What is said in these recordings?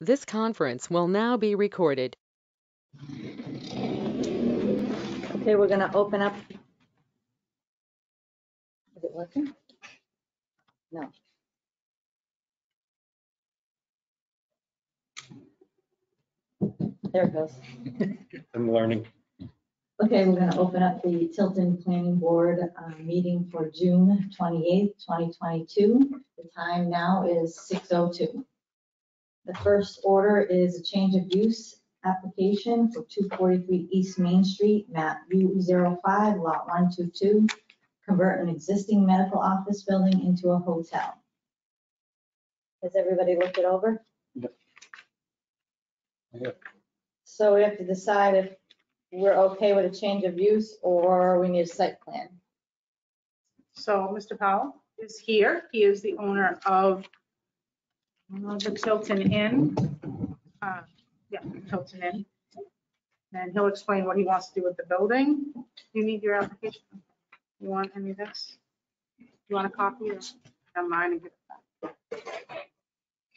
This conference will now be recorded. Okay, we're gonna open up. Is it working? No. There it goes. I'm learning. Okay, we're gonna open up the Tilton Planning Board meeting for June 28th, 2022. The time now is 6:02. The first order is a change of use application for 243 East Main Street, map U05, lot 122. Convert an existing medical office building into a hotel. Has everybody looked it over? Yep. So we have to decide if we're okay with a change of use or we need a site plan. So Mr. Powell is here. He is the owner of the Tilton Inn. Tilton Inn. And he'll explain what he wants to do with the building. You need your application. You want any of this? You want a copy of mine and give it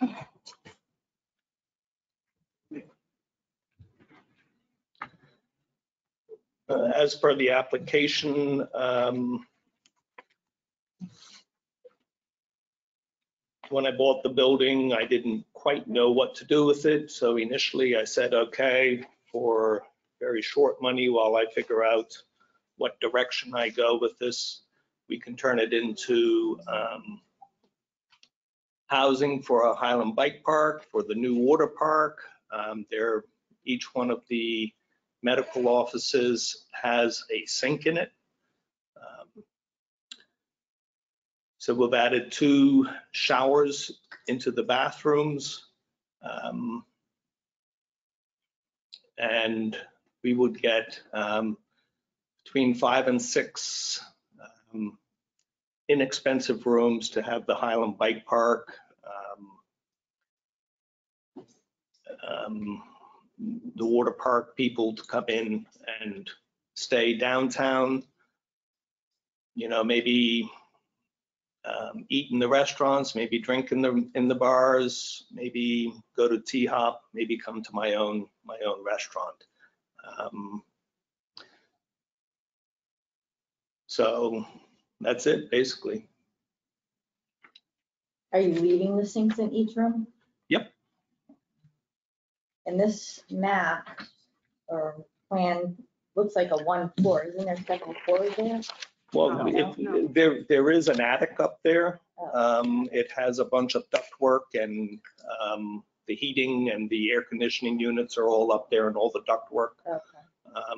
back? As per the application, when I bought the building, I didn't quite know what to do with it. So initially I said, okay, for very short money, while I figure out what direction I go with this, we can turn it into housing for a Highland Bike Park, for the new water park. Each one of the medical offices has a sink in it. So we've added 2 showers into the bathrooms. And we would get between 5 and 6 inexpensive rooms to have the Highland Bike Park. The water park people to come in and stay downtown, you know, maybe eat in the restaurants, maybe drink in the bars, maybe go to T-Hop, maybe come to my own restaurant. So that's it, basically. Are you leaving the sinks in each room? Yep. And this map or plan looks like a 1 floor. Isn't there several floors there? Well, No. there is an attic up there. Oh. It has a bunch of ductwork, and the heating and the air conditioning units are all up there, and all the ductwork. Okay. I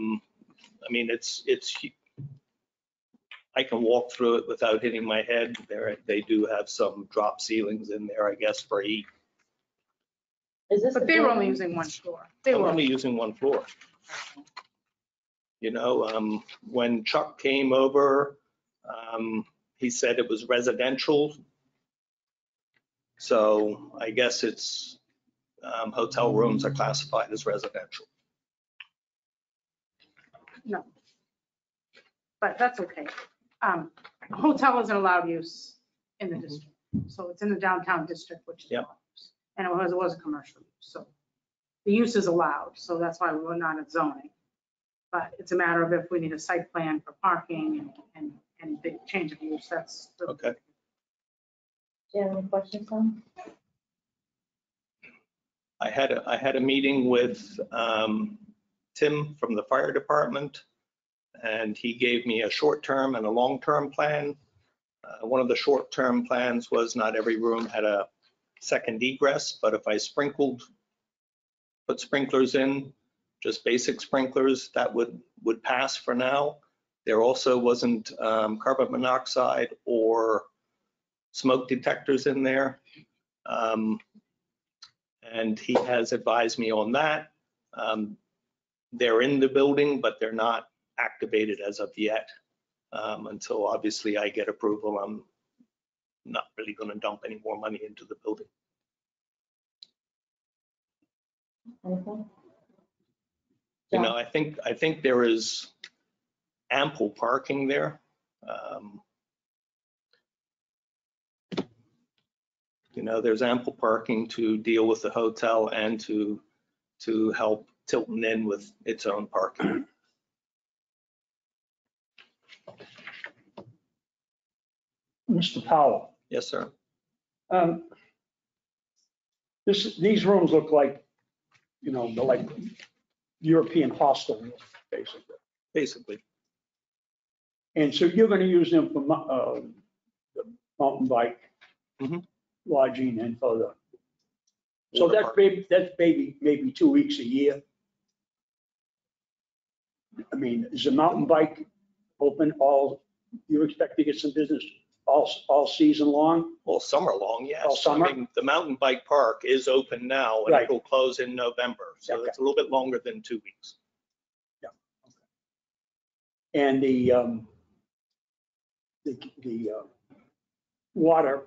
mean, it's I can walk through it without hitting my head. They do have some drop ceilings in there, I guess, for heat. Is this? But they were only using 1 floor. They I'm were only using 1 floor. You know, when Chuck came over, he said it was residential. So I guess it's hotel rooms are classified as residential. No. But that's okay. A hotel isn't allowed use in the district. So it's in the downtown district, which is. Yep. And it was a commercial use. So the use is allowed. So that's why we're not at zoning. But it's a matter of if we need a site plan for parking and the change of use, that's. Okay. Do you have any questions, Tom? I had a meeting with Tim from the fire department, and he gave me a short-term and a long-term plan. One of the short-term plans was not every room had a second egress, but if I put sprinklers in, just basic sprinklers, that would pass for now. There also wasn't carbon monoxide or smoke detectors in there. And he has advised me on that. They're in the building, but they're not activated as of yet. Until obviously I get approval, I'm not really going to dump any more money into the building. Anything? You know, I think there is ample parking there. You know, there's ample parking to deal with the hotel and to help Tilton Inn with its own parking. Mr. Powell, Yes, sir. these rooms look like, you know, they're like European hostel rooms, basically. Basically, And so you're going to use them for the mountain bike Mhm. lodging and for the, so that's maybe 2 weeks a year. I mean, is the mountain bike open you expect to get some business all season long? well, summer long, yes. All summer? I mean, the mountain bike park is open now and Right. it will close in November. So Okay. it's a little bit longer than 2 weeks. And the water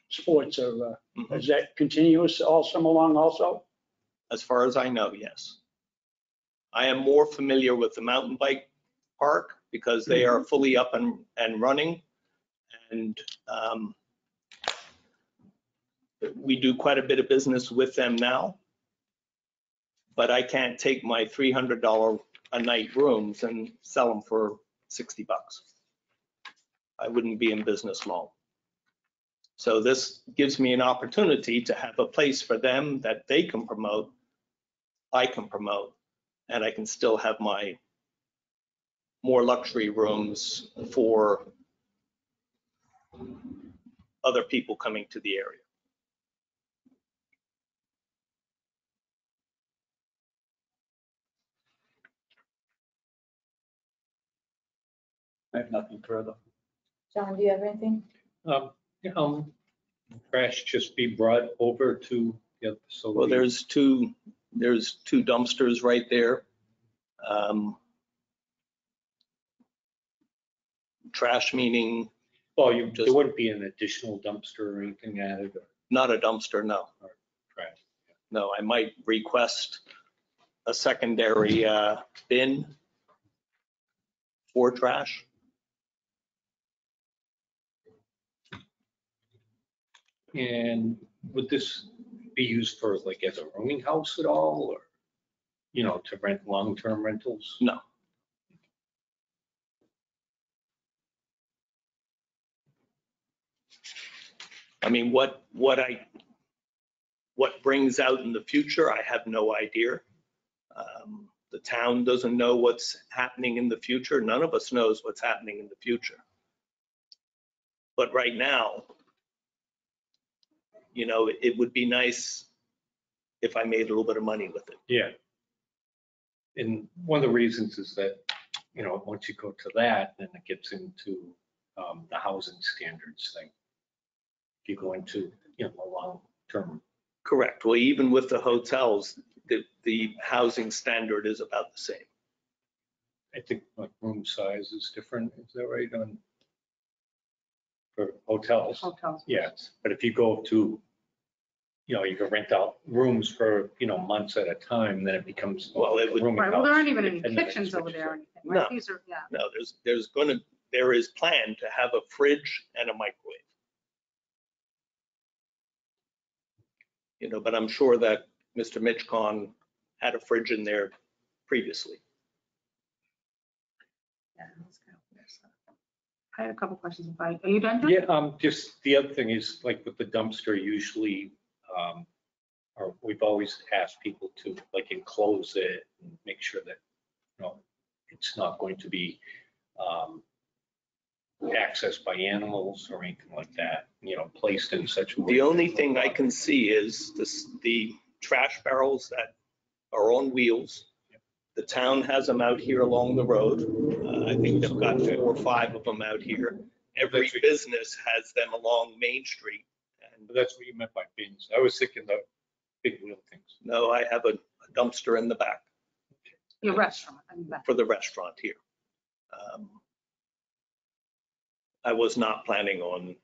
sports are, Mhm. is that continuous all summer long also? As far as I know, yes. I am more familiar with the mountain bike park because they are fully up and running. And we do quite a bit of business with them now. But I can't take my $300 a night rooms and sell them for $60. I wouldn't be in business long. So this gives me an opportunity to have a place for them that they can promote, I can promote, and I can still have my more luxury rooms for other people coming to the area. I have nothing further. John, do you have anything? Trash just be brought over to the other facility? Well, there's two dumpsters right there. Trash meaning Well, just- there wouldn't be an additional dumpster or anything added or not a dumpster, no. trash? No, I might request a secondary bin for trash. And would this be used for like as a rooming house at all or, you know, to rent long-term rentals? No. I mean, what brings out in the future, I have no idea. The town doesn't know what's happening in the future. None of us knows what's happening in the future. But right now, you know, it would be nice if I made a little bit of money with it. Yeah. And one of the reasons is that, you know, once you go to that, then it gets into the housing standards thing. If you go into, you know, a long-term. Correct. Well, even with the hotels, the housing standard is about the same. I think like room size is different, is that right, on for hotels? Hotels. Yes, but if you go to, you know, you can rent out rooms for, you know, months at a time, then it becomes. Well, it would- a rooming Right, well, there aren't house, even any and then it kitchens over switches there or up. anything, right? No. These are, yeah. No, there is planned to have a fridge and a microwave. You know, but I'm sure that Mr. Mitchcon had a fridge in there previously. Yeah, that's kind of weird stuff. I had a couple questions. Are you done? John? Yeah, just the other thing is like with the dumpster, usually, or we've always asked people to like enclose it and make sure that, you know, it's not going to be accessed by animals or anything like that, you know, placed in such a way. The only thing I can see is the trash barrels that are on wheels. The town has them out here along the road. I think they've got 4 or 5 of them out here. Every business has them along Main Street. And But that's what you meant by bins. I was thinking the big wheel things. no, I have a dumpster in the back Your restaurant, I mean, that- for the restaurant here. I was not planning on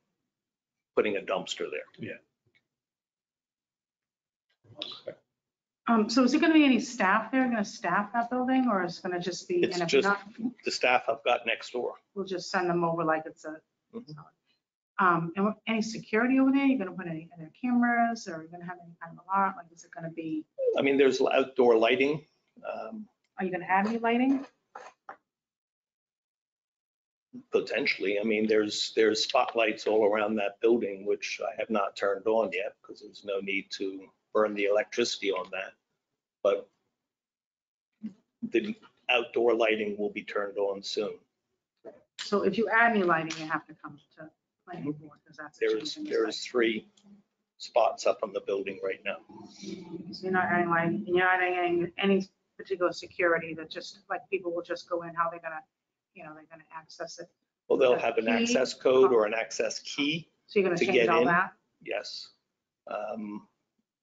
putting a dumpster there. So is there gonna be any staff there, gonna staff that building, or is it gonna just be, It's and if just- not, The staff I've got next door. we'll just send them over like it's a. Mhm. And any security over there? You're gonna put any other cameras, or are you gonna have any kind of alarm? Like, is it gonna be, I mean, there's outdoor lighting. are you gonna add any lighting? Potentially, I mean, there's spotlights all around that building, which I have not turned on yet because there's no need to burn the electricity on that. But the outdoor lighting will be turned on soon. So if you add any lighting, you have to come to planning board, because that's. a change in the There's site. 3 spots up on the building right now. So you're not adding lighting, you're not adding any particular security, that just, like, people will just go in, how they're gonna, they're gonna access it. Well, they'll have an Key? access code or an access key. So you're gonna To change get all in? that? Yes.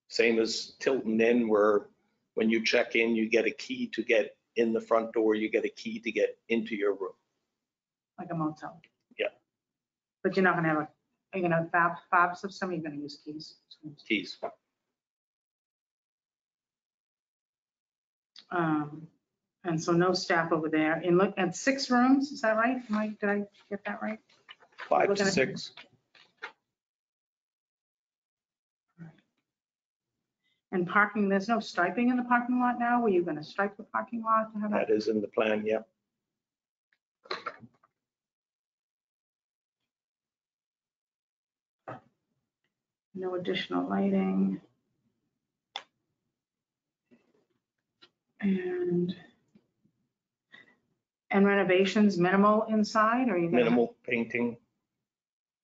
Same as Tilton Inn, where when you check in, you get a key to get in the front door, you get a key to get into your room. Like a motel? Yeah. But you're not gonna have are you gonna have fob system, you're gonna use keys? Keys. And so no staff over there, and look at 6 rooms, is that right? Mike, did I get that right? 5 We're to gonna- 6. And parking, there's no striping in the parking lot now? Were you gonna stripe the parking lot to have that? That is in the plan, yeah. No additional lighting. And renovations, minimal inside, or you gonna? Minimal painting.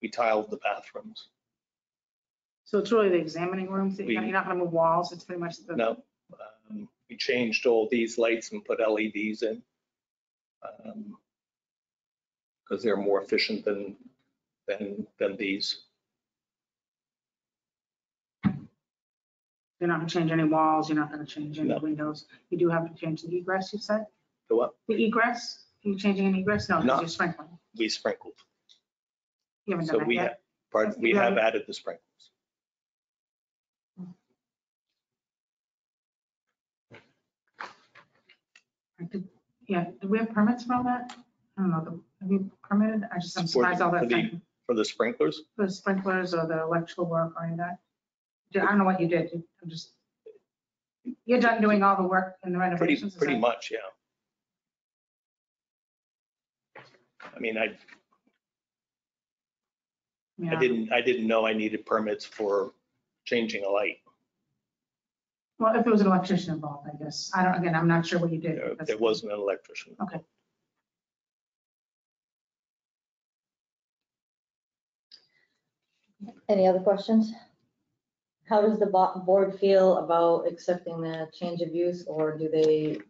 We tiled the bathrooms. So it's really the examining rooms, that you're not gonna move walls, it's pretty much the. No, we changed all these lights and put LEDs in. Because they're more efficient than these. You're not gonna change any walls, you're not gonna change any No. windows. You do have to change the egress, you said? The what? The egress, are you changing any egress? No, No. because you're sprinkling. We sprinkled. You haven't So done that we yet? we have added the sprinklers. Yeah, do we have permits for all that? I don't know, have you permitted? I'm For surprised all that. For the sprinklers, The sprinklers or the electrical work or any of that? I don't know what you did. I'm just, you're done doing all the work in the renovations? is pretty that- much, yeah. I mean, I Yeah. didn't know I needed permits for changing a light. Well, if there was an electrician involved, I guess. Again, I'm not sure what you did. There wasn't an electrician. Okay. Any other questions? How does the board feel about accepting the change of use, or do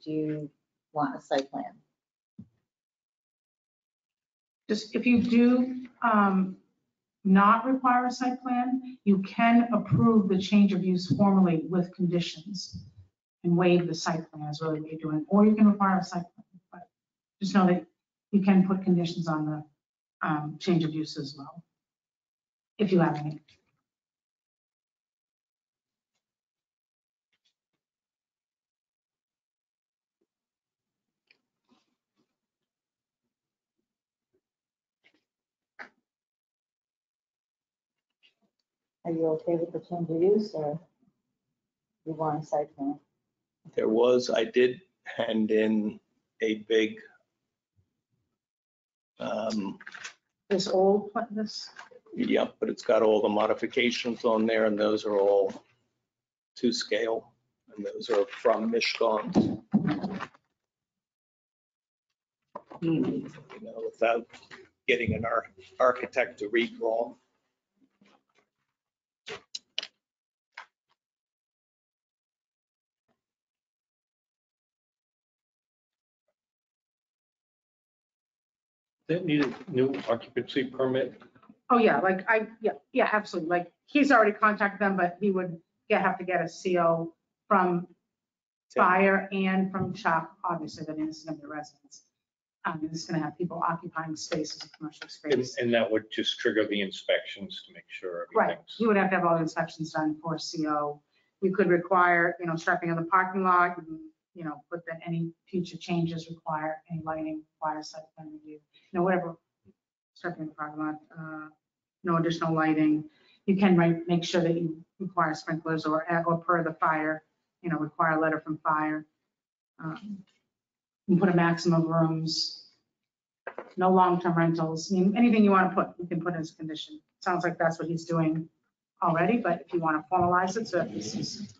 you want a site plan? Just if you do not require a site plan, you can approve the change of use formally with conditions and waive the site plan is really what you're doing, or you can require a site plan. But just know that you can put conditions on the change of use as well, if you have any. Are you okay with the change of use, or you want a site plan? I did hand in a big, This old, this, yep, but it's got all the modifications on there, and those are all to scale, and those are from Michigan. Without getting an architect to redraw. That need a new occupancy permit? oh yeah, yeah, absolutely. Like, he's already contacted them, but he would have to get a CO from fire and from Chuck, obviously, that is gonna be a residence. It's gonna have people occupying spaces, commercial space. And that would just trigger the inspections to make sure Right, everything's. you would have to have all the inspections done for CO. You could require, striping of the parking lot, put that any future changes require, any lighting require site plan review, whatever, striping of the parking lot. no additional lighting. You can make sure that you require sprinklers or per the fire, require a letter from fire. You can put a maximum of rooms, no long-term rentals, anything you want to put, you can put as a condition. Sounds like that's what he's doing already, but if you want to formalize it, so that this is,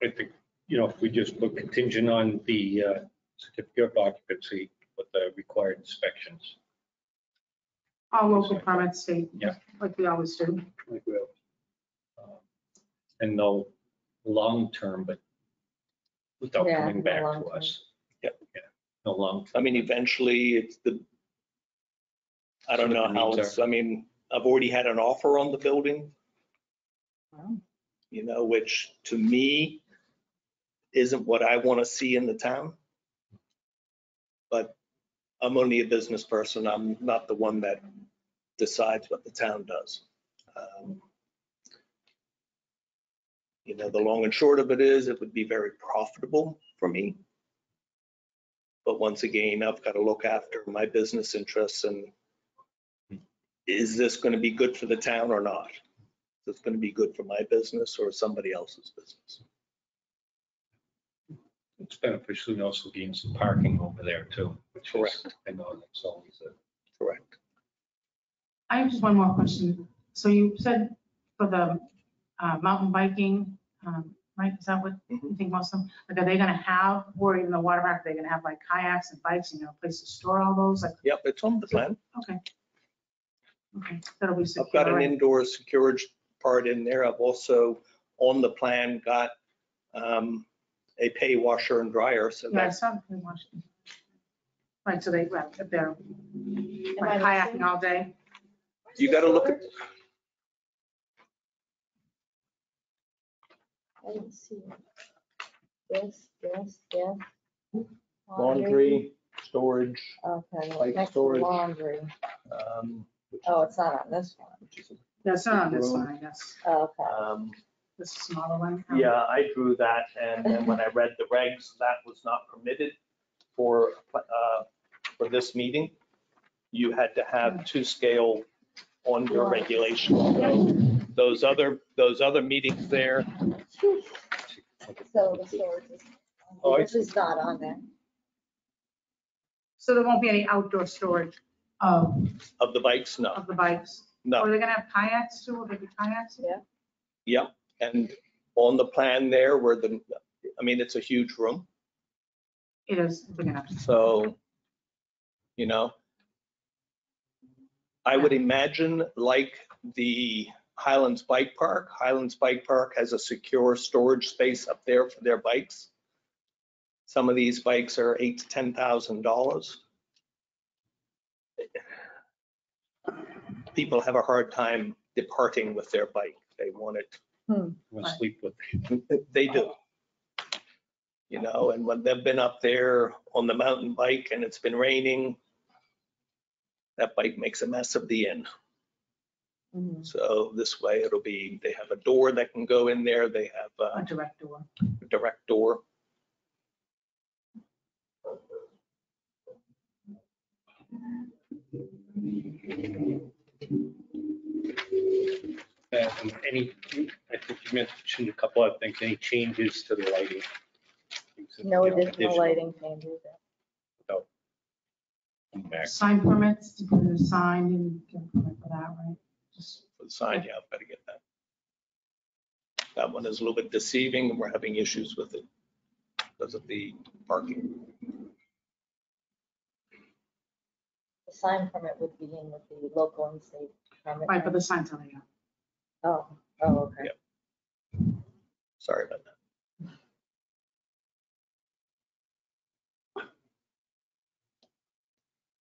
I think, if we just put contingent on the certificate of occupancy with the required inspections. all local permits state, Yeah. like we always do. Like we have, and no long-term, but without Yeah, coming no back to long-term. us. Yep. Yeah, no long. I mean, eventually it's I don't know how it's, I mean, I've already had an offer on the building, Wow. which to me isn't what I want to see in the town. But I'm only a business person. I'm not the one that decides what the town does. The long and short of it is, it would be very profitable for me. But once again, I've got to look after my business interests, and is this going to be good for the town or not? Is this going to be good for my business or somebody else's business? It's beneficial to also gain some parking over there too, which is, Correct. I know that's always a. Correct. I have just one more question. So you said for the mountain biking, right? Is that what you think most of them, like, are they gonna have, or even the water park, are they gonna have like kayaks and bikes, a place to store all those? Like, Yep, it's on the plan. okay. Okay, that'll be secure. I've got an right? indoor storage part in there. I've also, on the plan, got a pay washer and dryer. So Yeah, I that's, saw the pretty much. Right, so if they're Am I like kayaking missing? all day. you got to look at, I didn't see it. Yes. laundry, storage, Okay, Like next to storage. laundry. which Oh, it's not on this one. is- That's not on this Room. one, I guess. Okay. This smaller one. Yeah, I drew that, and then when I read the regs, that was not permitted for this meeting. You had to have 2 scale on your regulation. So those other meetings there, So the storage is, Oh, I this is not on there. So there won't be any outdoor storage of of the bikes, no, the bikes? Or are no, they gonna have kayaks too? Will there be kayaks? Yeah. yep. And on the plan there where it's a huge room. It is, big enough. So, I would imagine like the Highlands Bike Park. Highlands Bike Park has a secure storage space up there for their bikes. Some of these bikes are $8,000 to $10,000. People have a hard time departing with their bike. They want it. We'll sleep with. They do. And when they've been up there on the mountain bike and it's been raining, that bike makes a mess of the inn. Mhm. So this way they have a door that can go in there. They have A direct door. a direct door. I think you mentioned a couple of things, any changes to the lighting? No additional lighting changes. Back. Sign permits, to put a sign and get a permit for that, right? Just For the sign, yeah, I've got to get that. That one is a little bit deceiving, and we're having issues with it because of the parking. The sign permit would be in with the local and state permit. right, but the signs are there. Oh, okay. Sorry about that.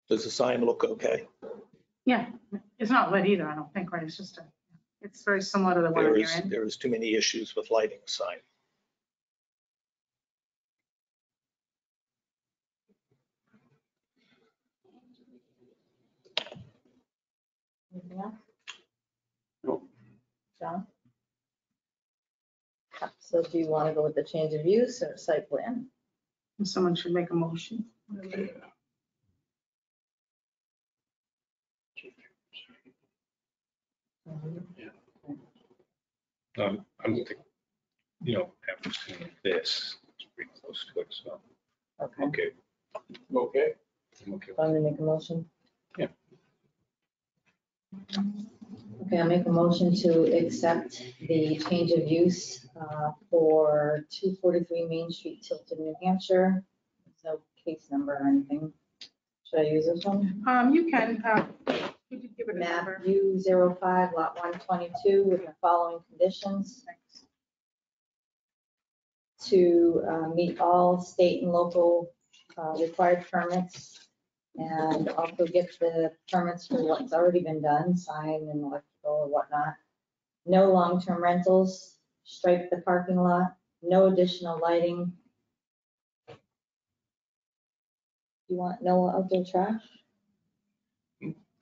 Does the sign look okay? Yeah, it's not lit either, I don't think, right? It's just it's very similar to the one on your end. There is too many issues with lighting a sign. Anything else? No. John? So do you want to go with the change of use or site plan? Someone should make a motion. I'm thinking, after seeing this, it's pretty close to it, so, Okay, okay. Okay. I'm okay. I'm gonna make a motion. Yeah. Okay, I'll make a motion to accept the change of use for 243 Main Street, Tilton, New Hampshire. There's no case number or anything. Should I use this one? You can, you could give it a Map number. U05, lot 122, with the following conditions. To meet all state and local required permits, and also get the permits for what's already been done, sign and electrical or whatnot. No long-term rentals, stripe the parking lot, no additional lighting. You want no outdoor trash?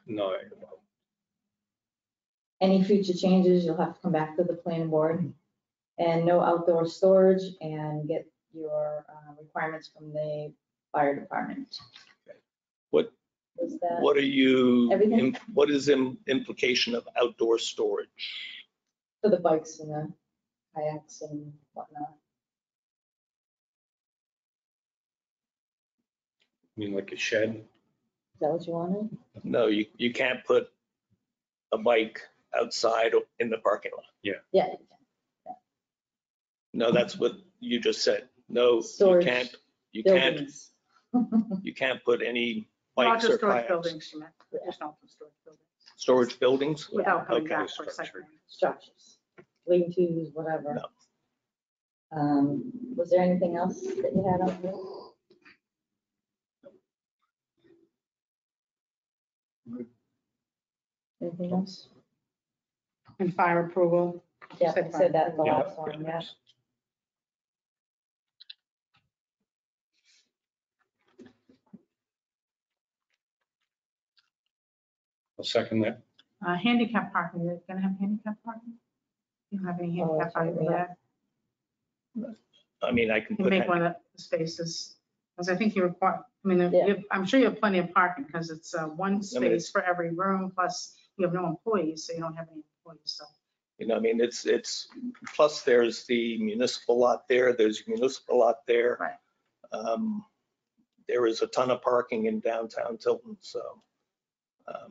No, Any future changes, you'll have to come back to the planning board. And no outdoor storage, and get your requirements from the fire department. What- Was that? What are you, Everything? what is the implication of outdoor storage? For the bikes and the kayaks and whatnot. I mean, like a shed. Is that what you wanted? No, you can't put a bike outside in the parking lot. Yeah. No, that's what you just said. No, you Storage can't, buildings. you can't put any Not bikes just or storage kayaks. buildings, she meant, just not just storage buildings, Storage buildings? without coming Okay. back for a site plan. Structures, lean-tos, whatever. No. Was there anything else that you had on here? Anything else? And fire approval. Yeah, I said that the Yeah. last one, yeah. I'll second that. Handicap parking, you're gonna have handicap parking? You don't have any Oh, handicap that's right, parking over yeah. there? I mean, I can You put, make one of the spaces, because I think you require, I mean, Yeah. I'm sure you have plenty of parking, because it's one mean, space for every room, plus you have no employees, so you don't have any employees, so. I mean, it's, plus there's the municipal lot there, there's a municipal lot there. Right. There is a ton of parking in downtown Tilton, so. I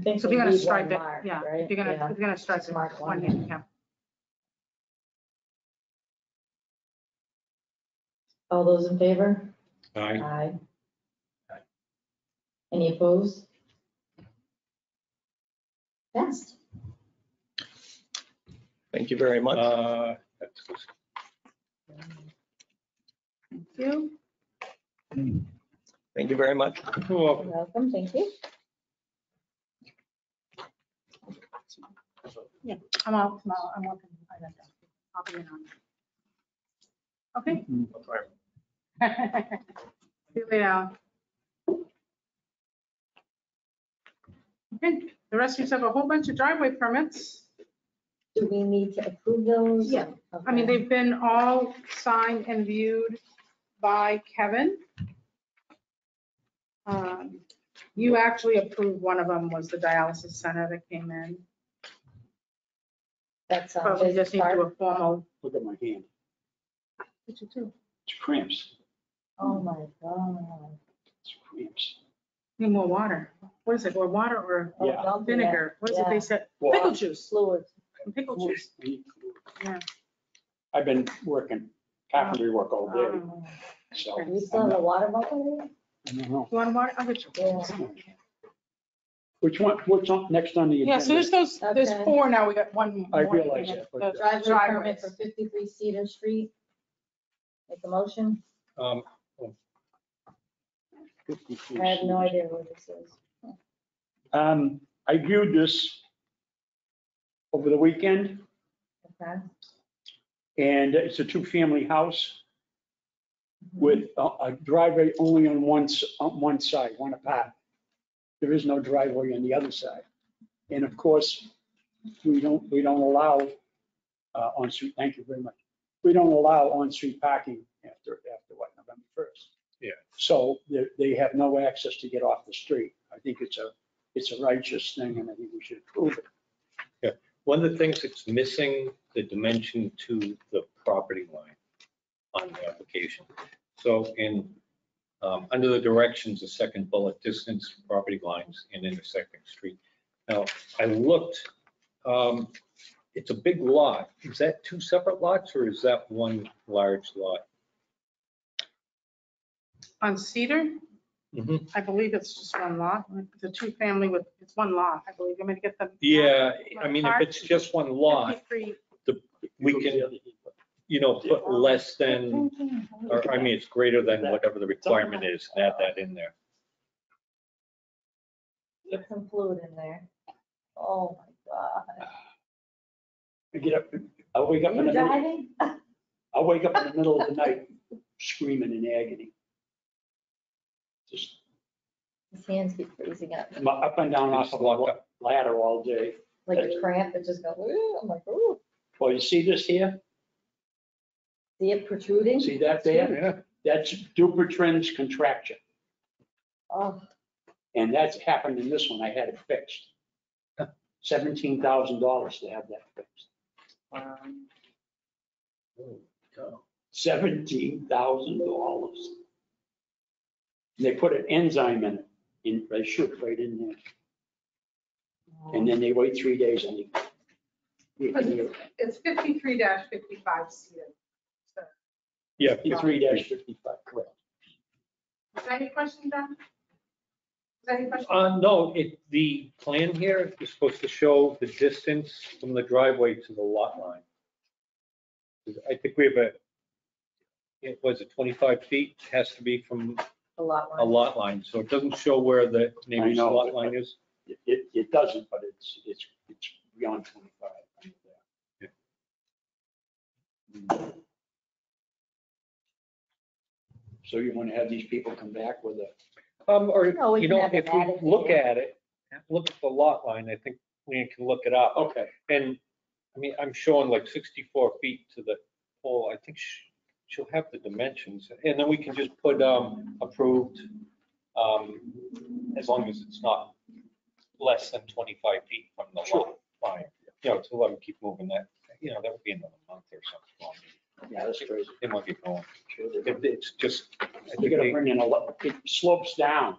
think So if we you're gonna need stripe one it, marked, yeah, right? if you're gonna stripe Just it, mark one one. handicap. All those in favor? Aye. Aye. Aye. Any opposed? Passed. Thank you very much. That's Thank you. Thank you very much. You're welcome. Welcome, thank you. I'm out tomorrow, I'm working. I got that. I'll be in on. Okay. See you later. Okay, the rest of you have a whole bunch of driveway permits. Do we need to approve those? Yeah. I mean, Okay. they've been all signed and viewed by Kevin. You actually approved one of them, was the dialysis center that came in, That's but we just need to do a formal. Look at my hand. What you do? It's cramps. Oh, my God. It's cramps. Need more water. What is it, or water or Oh, Yeah. don't do that. vinegar? What is it they Yeah. said? Water. Pickle juice, Fluids. pickle juice. Yeah. I've been working carpentry work all day, Um, so. Do we still have a water bottle there? I don't know. You want water? I'll get you. Yeah. What's on, next on the agenda? Yeah, so there's Okay. 4 now, we got one more. I realize that, but- The Driveway permit driveways. for 53 Cedar Street. Make a motion. 53. I have no idea what this is. I viewed this over the weekend, Okay. and it's a two-family house with a driveway only on one side, one apart. There is no driveway on the other side. And of course, we don't allow on-street, thank you very much. We don't allow on-street parking after what, November 1st? Yeah. So they have no access to get off the street. I think it's a it's a righteous thing, and I think we should approve it. One of the things that's missing, the dimension to the property line on the application. So under the directions, the second bullet, distance from property lines and intersecting street. Now, I looked, it's a big lot. Is that two separate lots or is that one large lot? On Cedar, Mhm. I believe it's just one lot. It's a two-family with, it's one lot, I believe. I'm gonna get the. Yeah, I mean, if it's just one lot, 53. we can, put less than, or I mean, it's greater than whatever the requirement is, and add that in there. Get some fluid in there. Oh, my God. I get up, I wake up Are in you the middle, driving? I wake up in the middle of the night screaming in agony. Just His hands keep freezing up. I'm up and down off of a ladder all day. Like a cramp, it just goes, ooh, I'm like, ooh. Well, you see this here? See it protruding? See that there? Yeah. That's Dupuytren's contraction. Oh, And that's happened in this one. I had it fixed. $17,000 to have that fixed. wow. Oh, $17,000. They put an enzyme in it, they shoot it right in there. And then they wait 3 days and It's 53-55 Cedar. So, Yeah, 3-55, correct. is that any question, Don? Is that any question? No, the plan here is supposed to show the distance from the driveway to the lot line. I think we have it was 25 feet, has to be from A lot a more. lot line, so it doesn't show where the neighbor's I know, lot but- line is. It doesn't, but it's beyond 25. So you want to have these people come back with a, Or, No, we can have if them add it we look there. at it, look at the lot line, I think we can look it up. okay, And, I mean, I'm showing like 64 feet to the pole. I think she'll have the dimensions. And then we can just put approved, as long as it's not less than 25 feet from the lot line. To let them keep moving that, that would be another month or something. yeah, that's crazy. They might be going. Sure they do. It's just, I They're think gonna they, bring in a lot, it slopes down.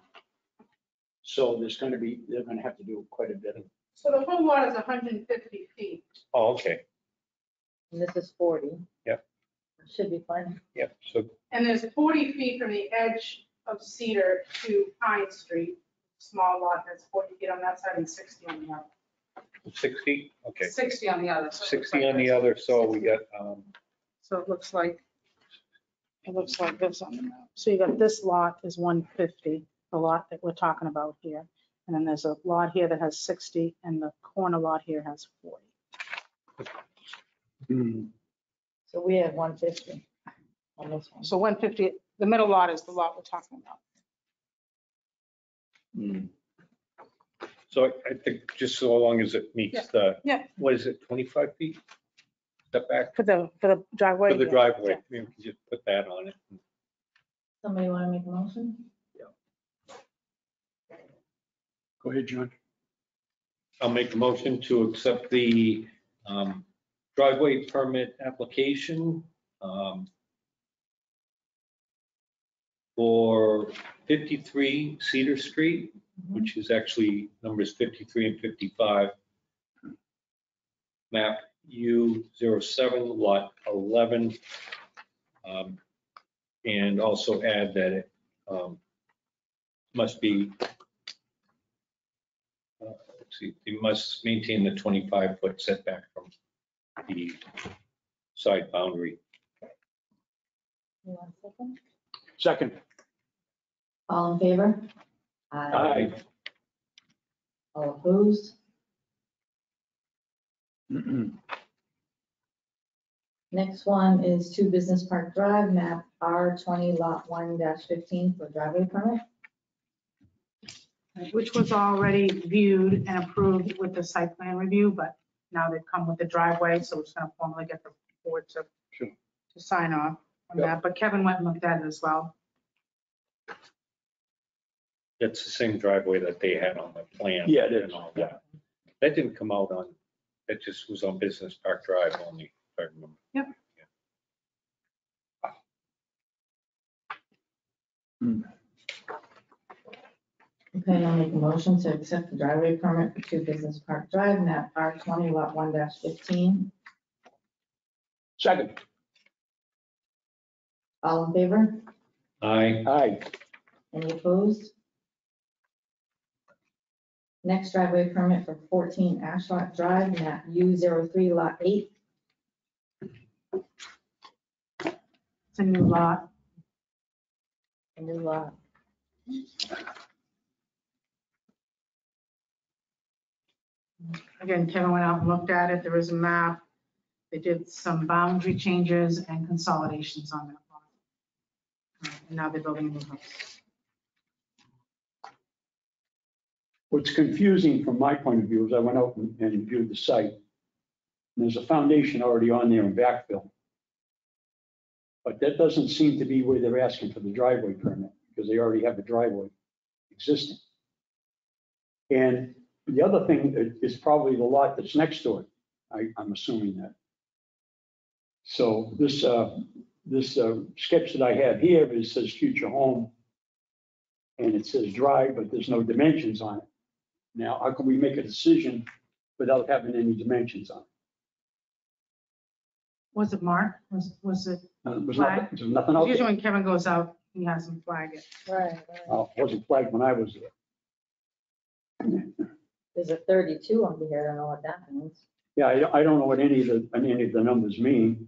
So they're gonna have to do quite a bit of, So the whole lot is 150 feet. oh, okay, And this is 40. Yep. Should be fun. yep, so, And there's 40 feet from the edge of Cedar to Pine Street. Small lot, that's 40 feet on that side and 60 on the other. 60, okay. 60 on the other. So it looks 60 like on the this. other, so we got, So it looks like this on the map. So you got this lot is 150, the lot that we're talking about here. And then there's a lot here that has 60 and the corner lot here has 40. So we have 150 on this one. So 150, the middle lot is the lot we're talking about. so I think just so long as it meets the, Yeah. what is it, 25 feet? Step back For the driveway? for the yeah. driveway, Yeah. we can just put that on it. Somebody want to make a motion? go ahead, John. I'll make a motion to accept the driveway permit application for 53 Cedar Street, which is actually numbers 53 and 55. Map U07, lot 11. And also add that it must be, let's see, you must maintain the 25-foot setback from the side boundary. You want a second? Second. All in favor? Aye. All opposed? Next one is 2 Business Park Drive, map R20, lot 1-15 for driveway permit. Which was already viewed and approved with the site plan review, but now they've come with the driveway, so we're just gonna formally get the board to Sure. to sign off on Yep. that. But Kevin went and looked at it as well. That's the same driveway that they had on the plan. Yeah, it is, and all yeah. that. That didn't come out on, that just was on Business Park Drive only, if I remember. Yep. Okay, I'll make a motion to accept the driveway permit for 2 Business Park Drive, map R20, lot 1-15. Second, All in favor? aye, Any opposed? Next driveway permit for 14 Ashlot Drive, map U03, lot 8. It's a new lot. A new lot. Again, Kevin went out and looked at it. There was a map. They did some boundary changes and consolidations on that lot. And now they're building a new house. what's confusing from my point of view is I went out and viewed the site. And there's a foundation already on there in backfill. But that doesn't seem to be where they're asking for the driveway permit, because they already have the driveway existing. And the other thing is probably the lot that's next to it. I'm assuming that. So this sketch that I have here, it says future home. And it says drive, but there's no dimensions on it. Now, how can we make a decision without having any dimensions on it? Was it marked? Was it? There's Flag? nothing out Usually there. when Kevin goes out, he has them flag it. Right. It wasn't flagged when I was there. There's a 32 under here, I don't know what that means. Yeah, I don't know what any of the numbers mean.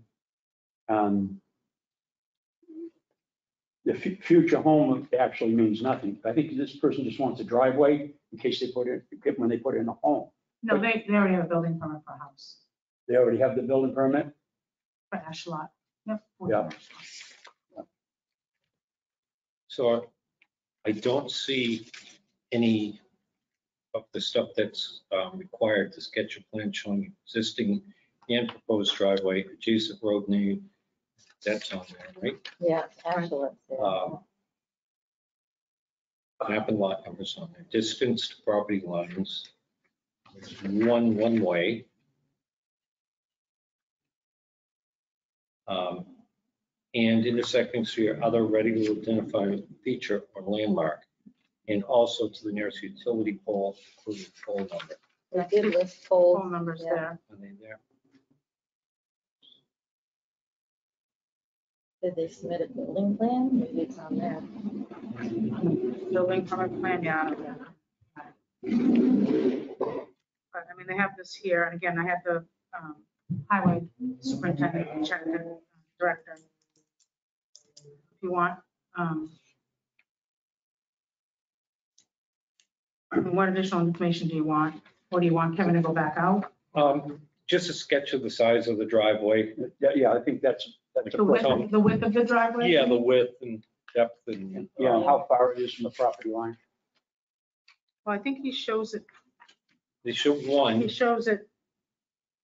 The future home actually means nothing. I think this person just wants a driveway in case they put it, when they put in a home. No, they already have a building permit for a house, They already have the building permit. for Ashlot. Yep. Yeah. So I don't see any of the stuff that's required to sketch a plan showing existing and proposed driveway, adjacent road name. That's on there, right? Yeah, actually, it's there. Map and lot numbers on there, distance to property lines. There's one way. And intersections to your other ready to identify feature or landmark, and also to the nearest utility pole, including pole number. We did list Phone poles. numbers Yeah. there. Are they there? Did they submit a building plan? Maybe it's on there. Building permit plan, yeah. But I mean, they have this here, and again, I had the highway superintendent check the director. If you want, what additional information do you want? Or do you want Kevin to go back out? Just a sketch of the size of the driveway. Yeah, I think that's The width of the driveway? Yeah, the width and depth and. yeah, and how far it is from the property line. Well, I think he shows it, They show he one, shows it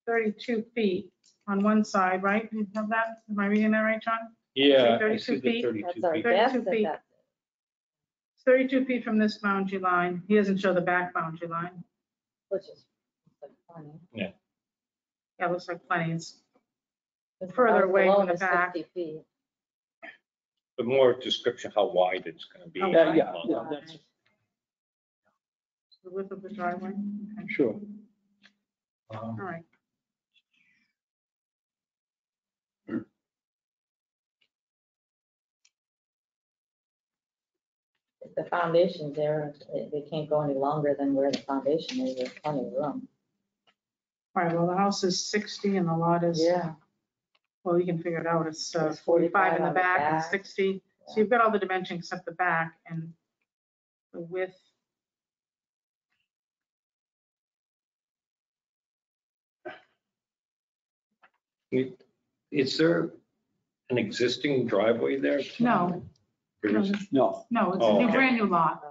32 feet on one side, right? You have that? Am I reading that right, John? yeah, I 32 see the feet? 32 That's our feet. guess 32 that feet. that's it. It's 32 feet from this boundary line. He doesn't show the back boundary line. Which is like funny. Yeah, it looks like plenty. It's It's Further out away below from the is back. 50 feet. But more description how wide it's gonna be. How Yeah, wide? yeah, that's, the width of the driveway. Okay. sure. All right. If the foundation's there, they can't go any longer than where the foundation is, there's plenty of room. All right, well, the house is 60 and the lot is, Yeah. well, you can figure it out. It's It's 45 in the on the back and back. 60. So you've got all the dimensions except the back and the width. Is there an existing driveway there? No, There no, isn't? No, no, it's a Oh, new, okay. brand new lot.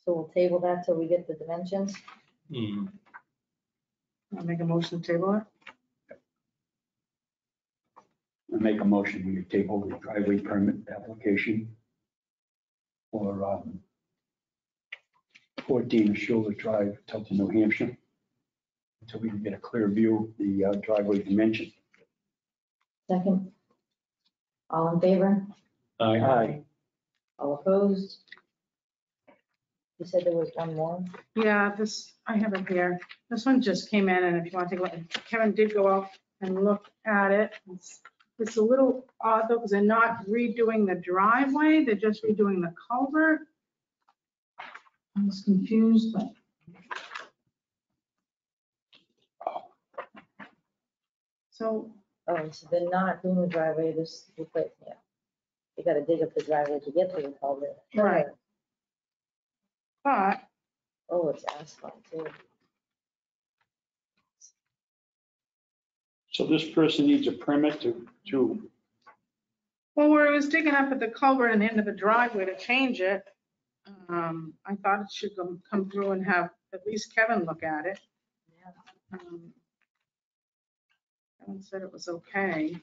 So we'll table that till we get the dimensions. Mm, I'll make a motion to table it. I make a motion, we table the driveway permit application for 14 Schuler Drive, Tilton, New Hampshire, until we can get a clear view of the driveway dimension. Second. All in favor? aye. All opposed? You said there was one more? Yeah, this, I have it here. This one just came in, and if you want to take a look, Kevin did go out and look at it. It's a little odd though, because they're not redoing the driveway, they're just redoing the culvert. I was confused, but. So, Oh, so they're not doing the driveway, this, yeah. You gotta dig up the driveway to get to the culvert. Right. but Oh, it's asphalt too. So this person needs a permit to, well, where it was digging up at the culvert and the end of the driveway to change it, I thought it should come through and have at least Kevin look at it. Kevin said it was okay,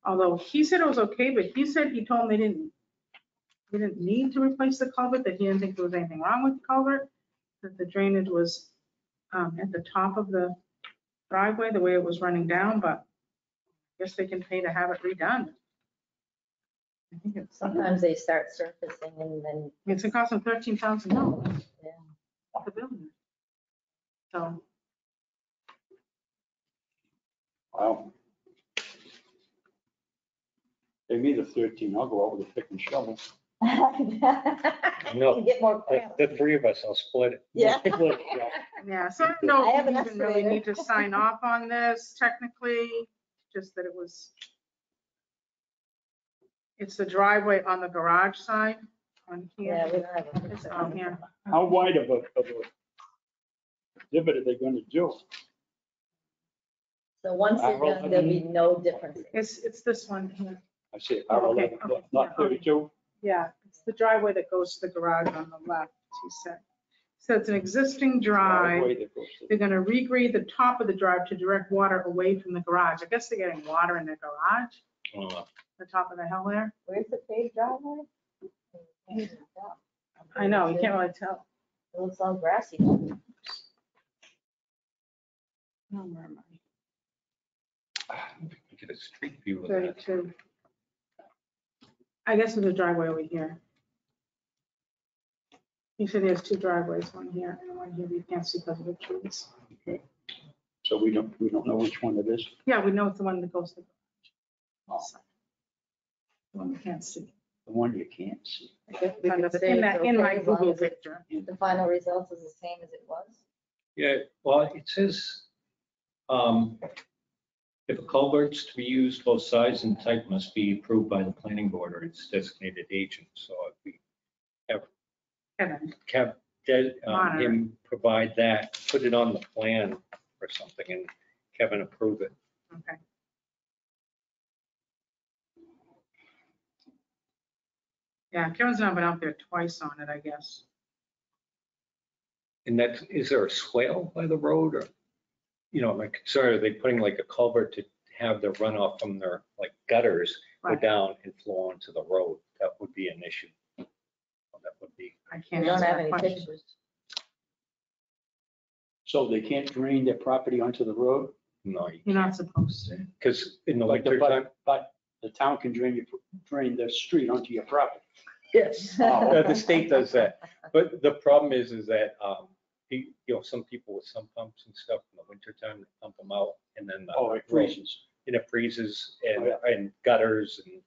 although he said it was okay, but he said he told me they didn't need to replace the culvert, that he didn't think there was anything wrong with the culvert, that the drainage was at the top of the driveway, the way it was running down, but I guess they can pay to have it redone. I think it's, Sometimes they start surfacing and then, it's a cost of $13,000 yeah. to build it. So, wow. They need a 13, I'll go out with a pick and shovel. No. Get more The crap. the three of us, I'll split it. Yeah. yeah, so I don't know I have if an you even really excavator. need to sign off on this technically, just that it was, it's the driveway on the garage side on Yeah, here. we don't have a. It's on here. How wide of a divot are they gonna do? So once they're done, there'll be no difference. It's this one here. I say Oh, okay, R11, okay, not yeah, 32. Yeah, it's the driveway that goes to the garage on the left, he said. So it's an existing drive. Driveway that goes to- They're gonna regrade the top of the drive to direct water away from the garage. I guess they're getting water in their garage, the top of the hill there. Where's the paved driveway? I know, you can't really tell. It looks all grassy. No, where am Get a street view of that. 32. I guess there's a driveway over here. He said he has two driveways, one here and one here. You can't see because of the trees. Okay. So we don't know which one it is. Yeah, we know it's the one that goes to the Oh. garage. The one we can't see. The one you can't see. I guess we could say In it's that, in my okay as long Google as it- picture. The final results is the same as it was. Yeah, well, it says, if a culvert's to be used, both size and type must be approved by the planning board or its designated agent. So if we Kevin, have him provide that, put it on the plan or something, and Kevin approve it. okay. Yeah, Kevin's not been out there twice on it, I guess. And that, is there a swale by the road or, my concern, are they putting like a culvert to have the runoff from their like gutters go Right. down and flow onto the road? That would be an issue. That would be, I We can't don't answer have that any question. pictures. So they can't drain their property onto the road? no, You're not supposed to. because in the But winter time. but the town can drain the street onto your property. Yes. The state does that. But the problem is that, some people with some pumps and stuff in the winter time, they pump them out and then. Oh, it freezes. And it freezes Oh, yeah. and gutters and,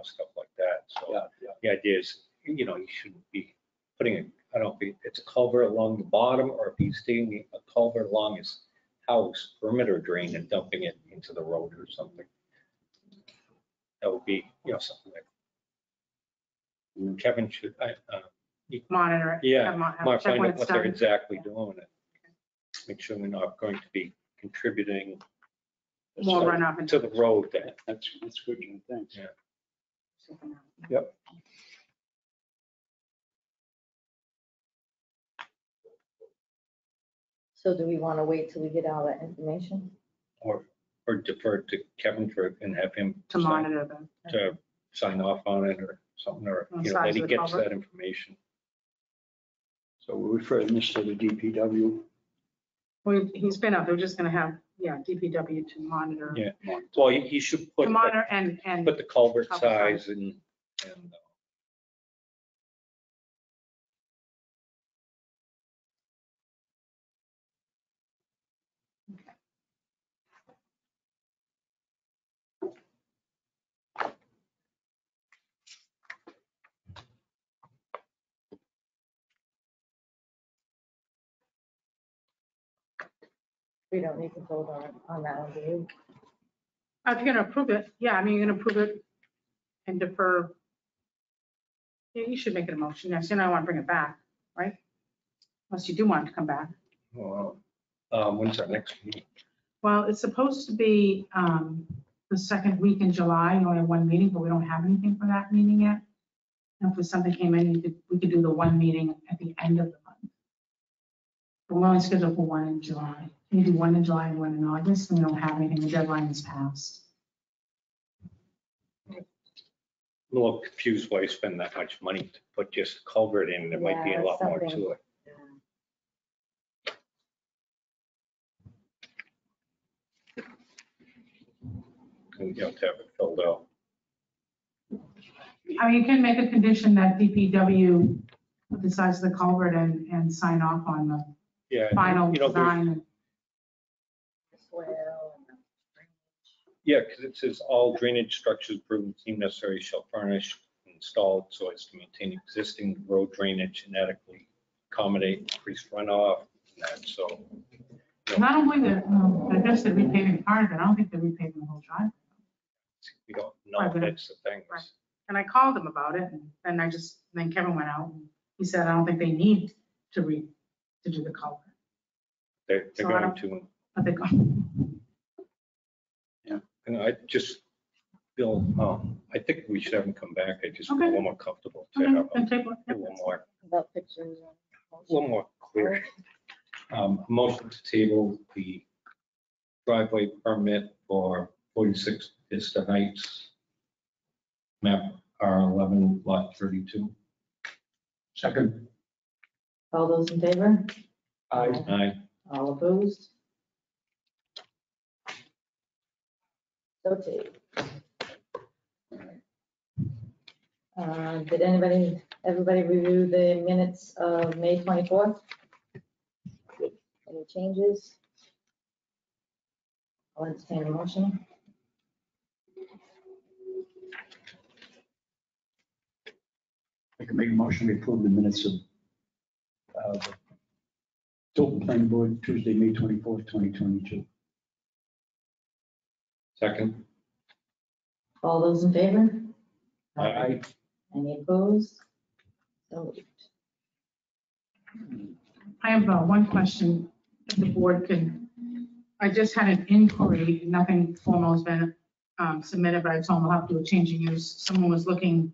stuff like that. So Yeah, yeah. the idea is, you shouldn't be putting I don't know if it's a culvert along the bottom or if he's digging a culvert along his house perimeter drain and dumping it into the road or something. That would be, something that Kevin should, Monitor it. Yeah, Have might check find when out it's what they're done. exactly doing. Make sure we're not going to be contributing More runoff to into. the road that, That's good, Jim, thanks. Yeah. Yep. So do we want to wait till we get all that information? Or defer to Kevin and have him To monitor them. to sign off on it or something, or, On you know, size that of he the gets culvert. that information. So we're referring this to the DPW. Well, he's been up, they're just gonna have, yeah, DPW to monitor. Yeah. Well, he should To put, monitor and, put the culvert Culvert size. size and We don't need to vote on that one, do you? if you're gonna approve it, yeah, I mean, you're gonna approve it and defer. Yeah, you should make it a motion, yes, you know, I want to bring it back, right? Unless you do want it to come back. well, when's our next meeting? Well, it's supposed to be the second week in July, you only have one meeting, but we don't have anything for that meeting yet. And if something came in, we could do the one meeting at the end of the month. But we're only scheduled for one in July. We do one in July and one in August, and we don't have anything, the deadline is passed. A little confused why you spend that much money to put just a culvert in. There might be Yeah, a lot more something. to it. And you have to have it filled out. I mean, you can make a condition that DPW decides the culvert and sign off on the Yeah. final You know, there's- design. Swale and Yeah, because it says all drainage structures proven deemed necessary shall furnish installed so as to maintain existing road drainage and adequately accommodate increased runoff and that, so. Not only that, I guess they're repaving part of it, I don't think they're repaving the whole drive. We don't know, Right, but- that's the thing. Right. And I called them about it, and then Kevin went out, and he said, I don't think they need to do the culvert. They're So I going don't- to, But they, and I just feel, I think we should have them come back. I just feel a Okay. little more comfortable to okay, have then them take one. a little more, about pictures. a little more clear. Motion to table the driveway permit for 46 Vista Heights, map R11, lot 32. Second, All those in favor? I, Aye. All opposed? So tabled. Did everybody review the minutes of May 24th? Any changes? I'll entertain a motion. I can make a motion to approve the minutes of the Tilton Planning Board, Tuesday, May 24th, 2022. Second. All those in favor? Aye. Any opposed? So moved. I have one question, if the board can, I just had an inquiry, nothing formal has been submitted, but I told them I'll have to do a change of use. Someone was looking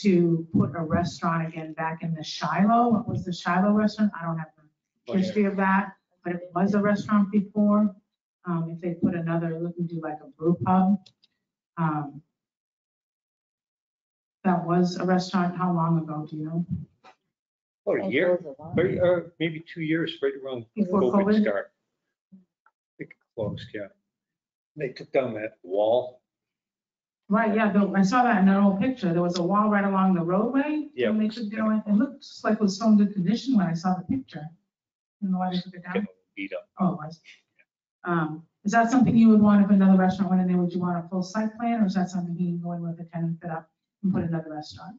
to put a restaurant again back in the Shiloh. What was the Shiloh restaurant? I don't have the history of that, but it was a restaurant before. If they put another, looking to do like a brew pub. That was a restaurant, how long ago, do you know? About a year, maybe 2 years, right around Before COVID COVID? start. I think it closed, yeah. They took down that wall. Right, yeah, I saw that in an old picture. There was a wall right along the roadway. Yeah. And they took it away. It looked just like it was still in good condition when I saw the picture. You know why they took it down? Getting beat up. Oh, it was. Is that something you would want if another restaurant went in there? Would you want a full site plan, or is that something you can go in with a tenant fit up and put another restaurant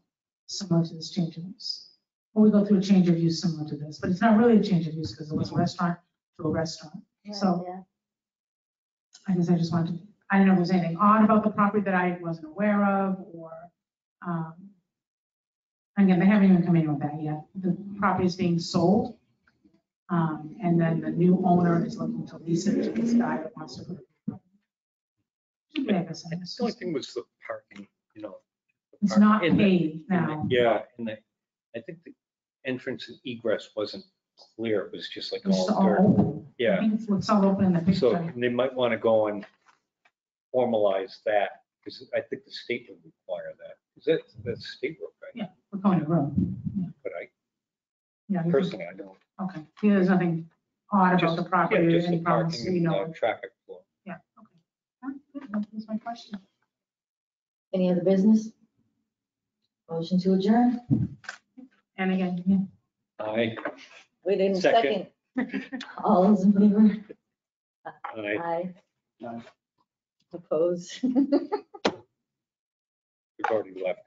similar to this change of use? Or we go through a change of use similar to this, but it's not really a change of use because it was a restaurant to a restaurant. So I guess I just wanted to, I didn't know if there was anything odd about the property that I wasn't aware of, or, again, they haven't even come in with that yet. The property is being sold. And then the new owner is looking to lease it to this guy that wants to put it. Should be like this. The only thing was the parking, you know. the It's park- not and the- paid and the- now. Yeah, and I think the entrance and egress wasn't clear. It was just like It's all all dirt. open. I Yeah, think it's all open in the so picture. they might want to go and formalize that, because I think the state would require that. Is that, that's state road, right? Yeah, we're going to room. But I, Yeah. you can- personally, I don't. Okay, yeah, there's nothing odd about the Just, property yeah, or just any the problems, parking you and know. traffic flow. Yeah, okay. All right, good. That was my question. Any other business? Motion to adjourn? And again, yeah. We didn't Second. second. All those in favor? I Aye. Aye. Oppose? we've already left.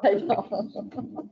I know.